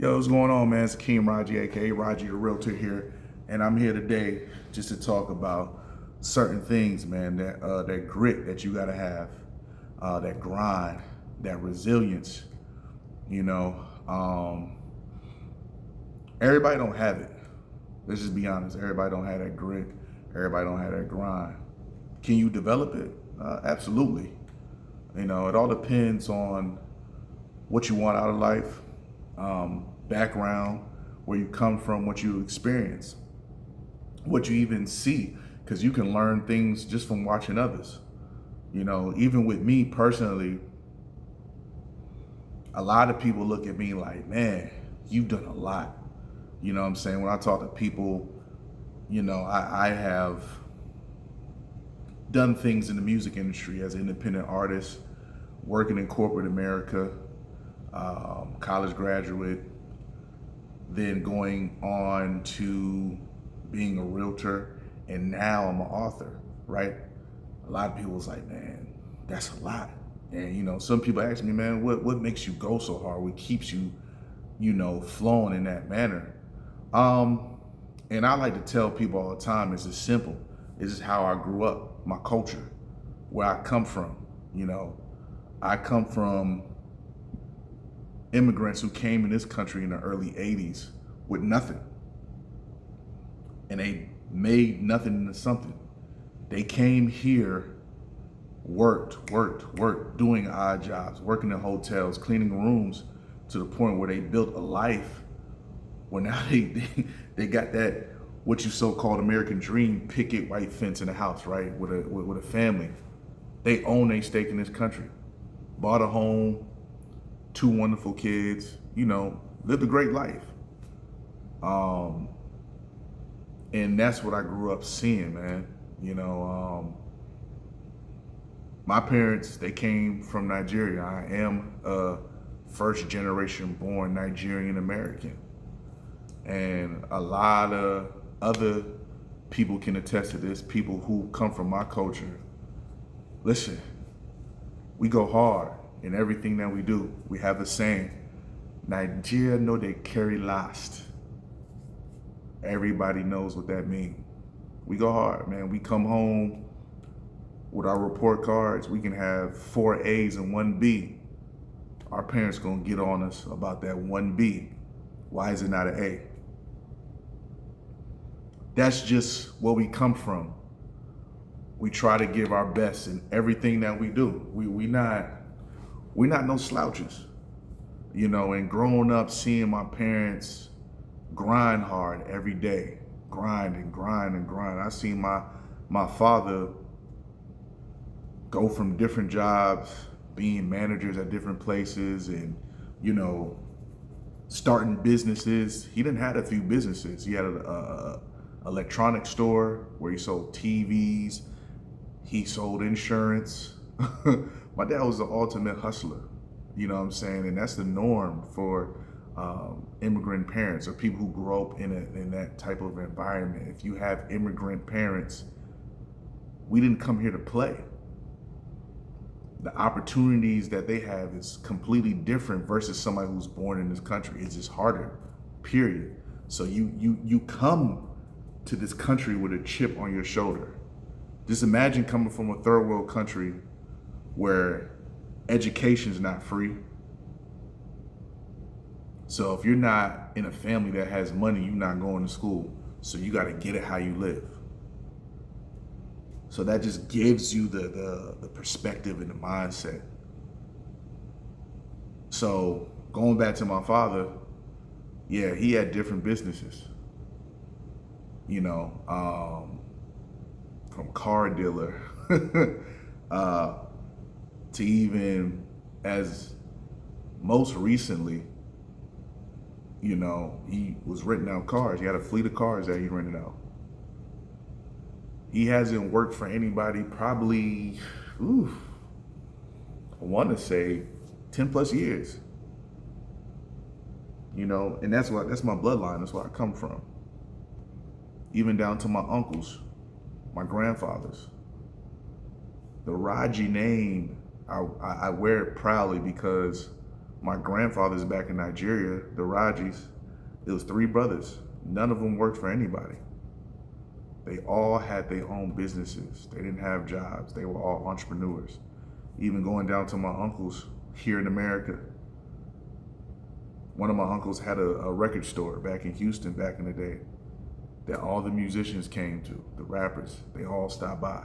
Yo, what's going on, man? It's Akeem Raji, aka Raji the Realtor here, and I'm here today just to talk about certain things, man. That grit that you gotta have, that grind, that resilience. You know, everybody don't have it. Let's just be honest. Everybody don't have that grit. Everybody don't have that grind. Can you develop it? Absolutely. You know, it all depends on what you want out of life, background, where you come from, what you experience, what you even see, because you can learn things just from watching others. You know, even with me personally, a lot of people look at me like, man, you've done a lot. You know what I'm saying? When I talk to people, you know, I have done things in the music industry as an independent artist, working in corporate America, college graduate, then going on to being a realtor, and now I'm an author, right? A lot of people was like, man, that's a lot. And you know, some people ask me, man, what makes you go so hard? What keeps you, you know, flowing in that manner? And I like to tell people all the time, it's just simple. It's just how I grew up, my culture, where I come from. You know, I come from immigrants who came in this country in the early 80s with nothing. And they made nothing into something. They came here, worked, doing odd jobs, working in hotels, cleaning rooms, to the point where they built a life where now they got that, what you so-called American dream, picket white fence in a house, right? With a family. They own a stake in this country. Bought a home, two wonderful kids, you know, lived a great life. And that's what I grew up seeing, man. You know, my parents, they came from Nigeria. I am a first generation born Nigerian American. And a lot of other people can attest to this, people who come from my culture. Listen, we go hard in everything that we do. We have the saying, Nigeria know they carry last. Everybody knows what that means. We go hard, man. We come home with our report cards. We can have 4 A's and 1 B. Our parents gonna get on us about that 1 B. Why is it not an A? That's just where we come from. We try to give our best in everything that we do. We're not no slouches, you know. And growing up, seeing my parents grind hard every day, grind. I seen my father go from different jobs, being managers at different places, and you know, starting businesses. He didn't have a few businesses. He had a electronics store where he sold TVs. He sold insurance. My dad was the ultimate hustler, you know what I'm saying? And that's the norm for immigrant parents or people who grow up in that type of environment. If you have immigrant parents, we didn't come here to play. The opportunities that they have is completely different versus somebody who's born in this country. It's just harder, period. So you come to this country with a chip on your shoulder. Just imagine coming from a third world country where education's not free. So if you're not in a family that has money, you're not going to school. So you got to get it how you live. So that just gives you the perspective and the mindset. So going back to my father, yeah, he had different businesses. You know, from car dealer to even as most recently, you know, he was renting out cars. He had a fleet of cars that he rented out. He hasn't worked for anybody probably, I want to say 10 plus years. You know, and that's my bloodline. That's where I come from. Even down to my uncles, my grandfathers. The Raji name, I wear it proudly because My grandfather's back in Nigeria, the Rajis. It was 3 brothers. None of them worked for anybody. They all had their own businesses. They didn't have jobs. They were all entrepreneurs. Even going down to my uncles here in America. One of my uncles had a record store back in Houston back in the day that all the musicians came to, the rappers. They all stopped by.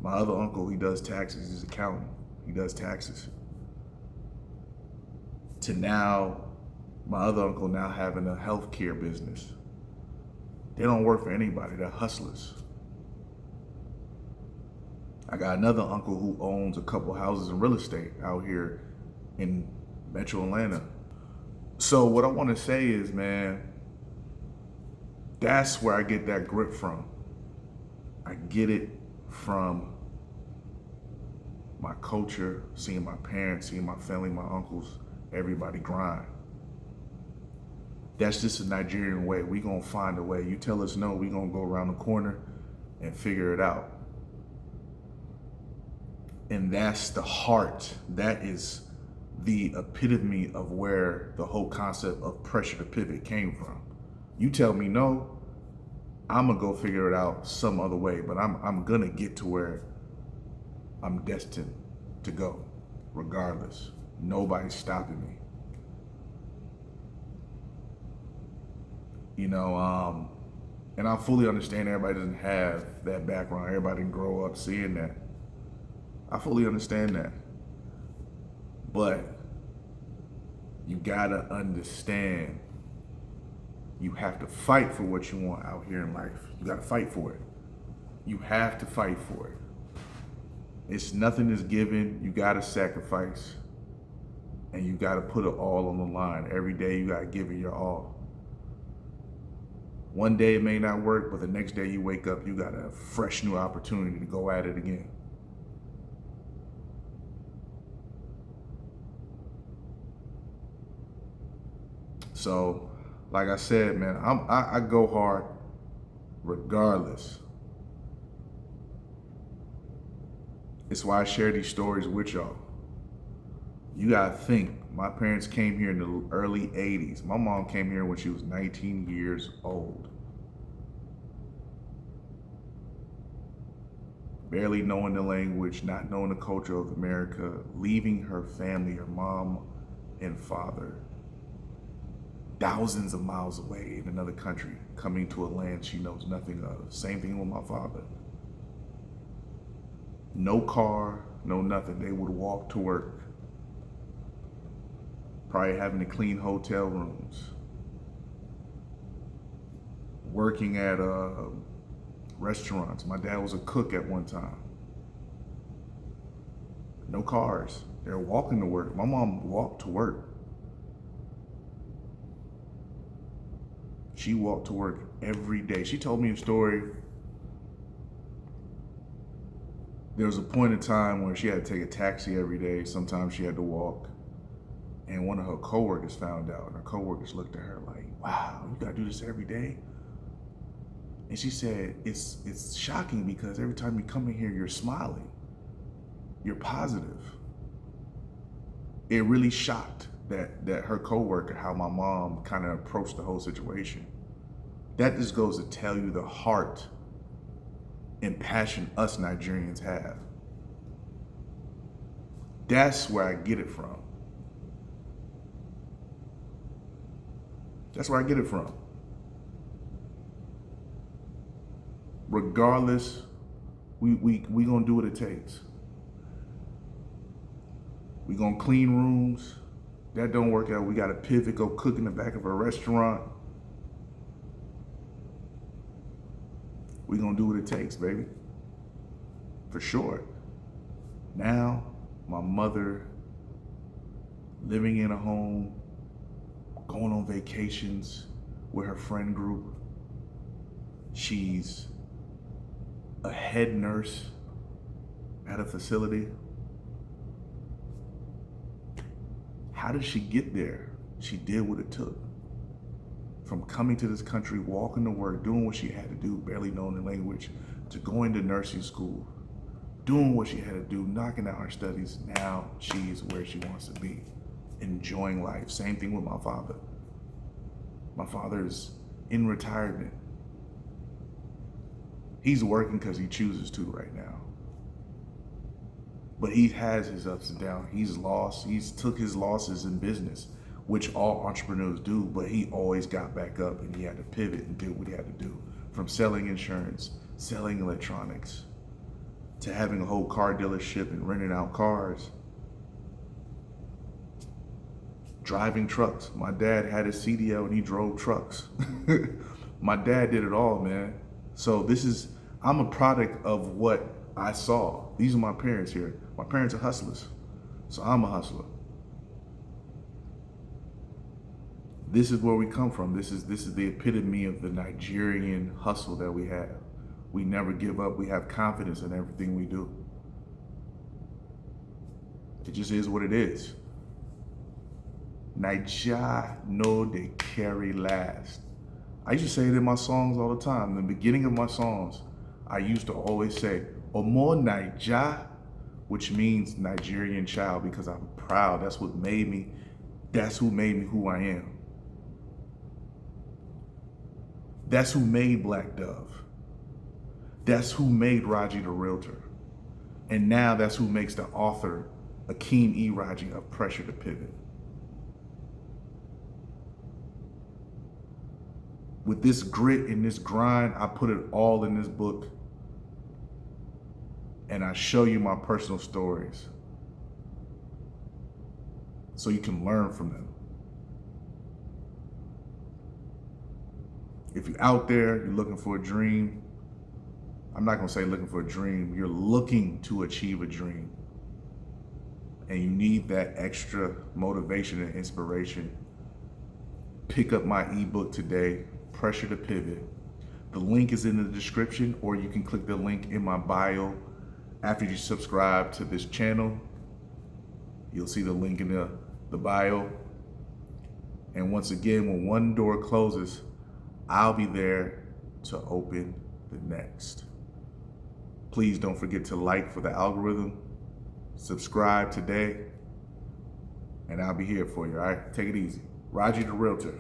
My other uncle, he does taxes. He's an accountant. He does taxes. To now, my other uncle now having a healthcare business. They don't work for anybody. They're hustlers. I got another uncle who owns a couple houses in real estate out here in Metro Atlanta. So what I want to say is, man, that's where I get that grit from. I get it from my culture, seeing my parents, seeing my family, my uncles, everybody grind. That's just a Nigerian way. We gonna find a way. You tell us no, we gonna go around the corner and figure it out. And that's the heart. That is the epitome of where the whole concept of pressure to pivot came from. You tell me no, I'm gonna go figure it out some other way, but I'm gonna get to where I'm destined to go, regardless. Nobody's stopping me. You know, and I fully understand everybody doesn't have that background. Everybody didn't grow up seeing that. I fully understand that. But you gotta understand, you have to fight for what you want out here in life. You gotta fight for it. You have to fight for it. It's nothing is given. You gotta sacrifice. And you gotta put it all on the line. Every day you gotta give it your all. One day it may not work, but the next day you wake up, you got a fresh new opportunity to go at it again. So, like I said, man, I go hard regardless. It's why I share these stories with y'all. You gotta think, my parents came here in the early 80s. My mom came here when she was 19 years old. Barely knowing the language, not knowing the culture of America, leaving her family, her mom and father, thousands of miles away in another country, coming to a land she knows nothing of. Same thing with my father. No car, no nothing. They would walk to work. Probably having to clean hotel rooms. Working at restaurants. My dad was a cook at one time. No cars. They're walking to work. My mom walked to work. She walked to work every day. She told me a story. There was a point in time where she had to take a taxi every day. Sometimes she had to walk. And one of her coworkers found out, and her coworkers looked at her like, wow, you gotta do this every day? And she said, it's shocking because every time you come in here, you're smiling. You're positive. It really shocked that her coworker, how my mom kind of approached the whole situation. That just goes to tell you the heart and passion us Nigerians have. That's where I get it from. That's where I get it from. Regardless, we gonna do what it takes. We gonna clean rooms. That don't work out. We gotta pivot, go cook in the back of a restaurant. We gonna do what it takes, baby. For sure. Now, my mother living in a home, going on vacations with her friend group. She's a head nurse at a facility. How did she get there? She did what it took. From coming to this country, walking to work, doing what she had to do, barely knowing the language, to going to nursing school, doing what she had to do, knocking out her studies. Now she's where she wants to be, enjoying life. Same thing with my father. My father is in retirement. He's working because he chooses to right now. But he has his ups and downs. He's lost. He's took his losses in business, which all entrepreneurs do, but he always got back up and he had to pivot and do what he had to do. From selling insurance, selling electronics, to having a whole car dealership and renting out cars, driving trucks. My dad had his CDL and he drove trucks. My dad did it all, man. So I'm a product of what I saw. These are my parents here. My parents are hustlers. So I'm a hustler. This is where we come from. This is the epitome of the Nigerian hustle that we have. We never give up. We have confidence in everything we do. It just is what it is. Naija no dey carry last. I used to say it in my songs all the time. In the beginning of my songs, I used to always say, Omo Naija, which means Nigerian child, because I'm proud. That's what made me, that's who made me who I am. That's who made Black Dove. That's who made Raji the Realtor. And now that's who makes the author, Akeem E. Raji, of Pressure to Pivot. With this grit and this grind, I put it all in this book. And I show you my personal stories so you can learn from them. If you're out there, you're looking for a dream, I'm not gonna say looking for a dream, you're looking to achieve a dream, and you need that extra motivation and inspiration, pick up my ebook today, Pressure to Pivot. The link is in the description, or you can click the link in my bio. After you subscribe to this channel, you'll see the link in the bio. And once again, when one door closes, I'll be there to open the next. Please don't forget to like for the algorithm, subscribe today, and I'll be here for you, all right? Take it easy. Raji the Realtor.